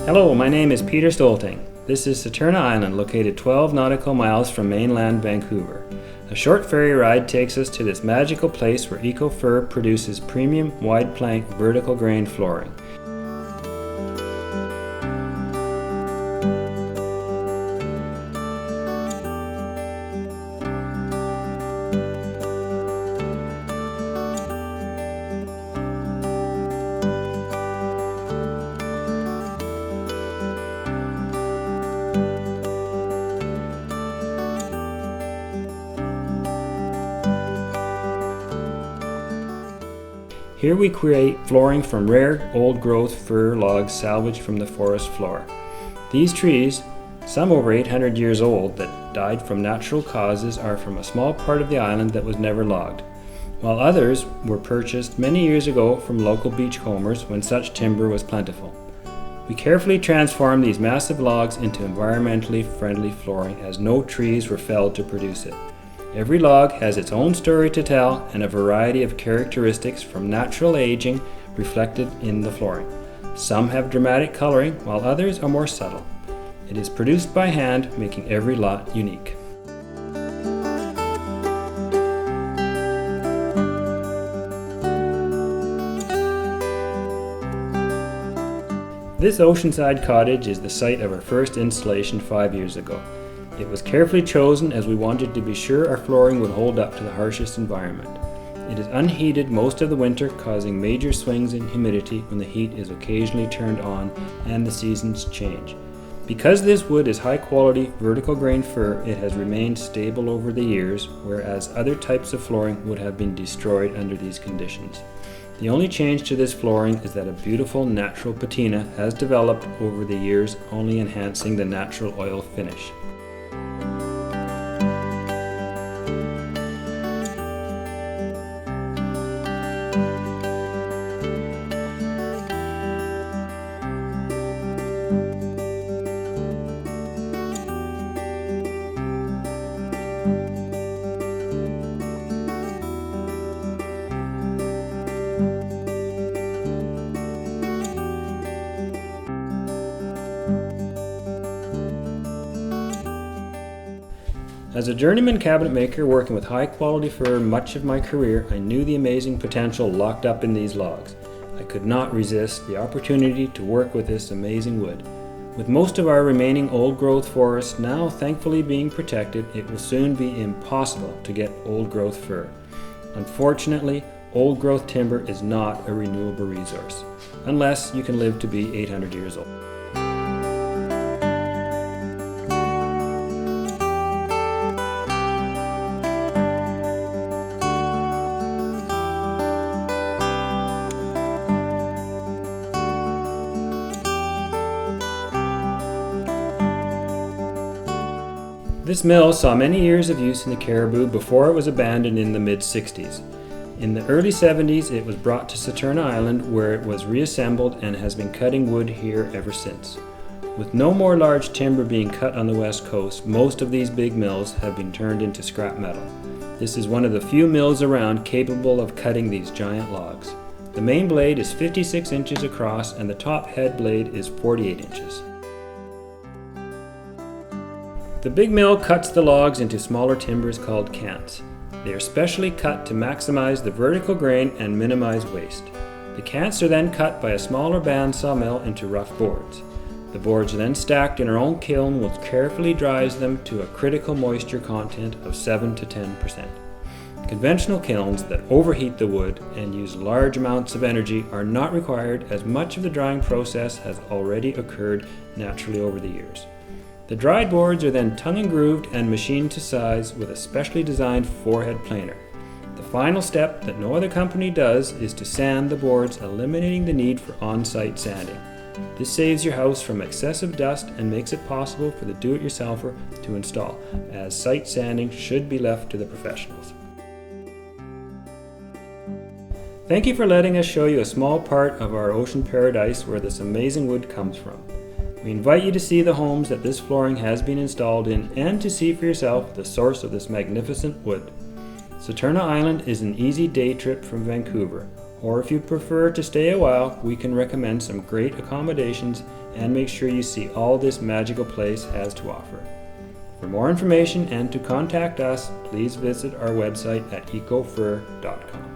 Hello, my name is Peter Stolting. This is Saturna Island, located 12 nautical miles from mainland Vancouver. A short ferry ride takes us to this magical place where EcoFur produces premium wide plank vertical grain flooring. Here we create flooring from rare old-growth fir logs salvaged from the forest floor. These trees, some over 800 years old, that died from natural causes are from a small part of the island that was never logged, while others were purchased many years ago from local beachcombers when such timber was plentiful. We carefully transformed these massive logs into environmentally friendly flooring as no trees were felled to produce it. Every log has its own story to tell and a variety of characteristics from natural aging reflected in the flooring. Some have dramatic coloring, while others are more subtle. It is produced by hand, making every lot unique. This Oceanside Cottage is the site of our first installation 5 years ago. It was carefully chosen as we wanted to be sure our flooring would hold up to the harshest environment. It is unheated most of the winter, causing major swings in humidity when the heat is occasionally turned on and the seasons change. Because this wood is high quality vertical grain fir, it has remained stable over the years, whereas other types of flooring would have been destroyed under these conditions. The only change to this flooring is that a beautiful natural patina has developed over the years, only enhancing the natural oil finish. As a journeyman cabinet maker working with high quality fir much of my career, I knew the amazing potential locked up in these logs. I could not resist the opportunity to work with this amazing wood. With most of our remaining old growth forests now thankfully being protected, it will soon be impossible to get old growth fir. Unfortunately, old growth timber is not a renewable resource, unless you can live to be 800 years old. This mill saw many years of use in the Cariboo before it was abandoned in the mid-60s. In the early 70s, it was brought to Saturna Island, where it was reassembled and has been cutting wood here ever since. With no more large timber being cut on the west coast, most of these big mills have been turned into scrap metal. This is one of the few mills around capable of cutting these giant logs. The main blade is 56 inches across and the top head blade is 48 inches. The big mill cuts the logs into smaller timbers called cants. They are specially cut to maximize the vertical grain and minimize waste. The cants are then cut by a smaller bandsaw mill into rough boards. The boards are then stacked in our own kiln, which carefully dries them to a critical moisture content of 7 to 10%. Conventional kilns that overheat the wood and use large amounts of energy are not required, as much of the drying process has already occurred naturally over the years. The dried boards are then tongue and grooved and machined to size with a specially designed forehead planer. The final step that no other company does is to sand the boards, eliminating the need for on-site sanding. This saves your house from excessive dust and makes it possible for the do-it-yourselfer to install, as site sanding should be left to the professionals. Thank you for letting us show you a small part of our ocean paradise where this amazing wood comes from. We invite you to see the homes that this flooring has been installed in and to see for yourself the source of this magnificent wood. Saturna Island is an easy day trip from Vancouver. Or if you prefer to stay a while, we can recommend some great accommodations and make sure you see all this magical place has to offer. For more information and to contact us, please visit our website at ecofur.com.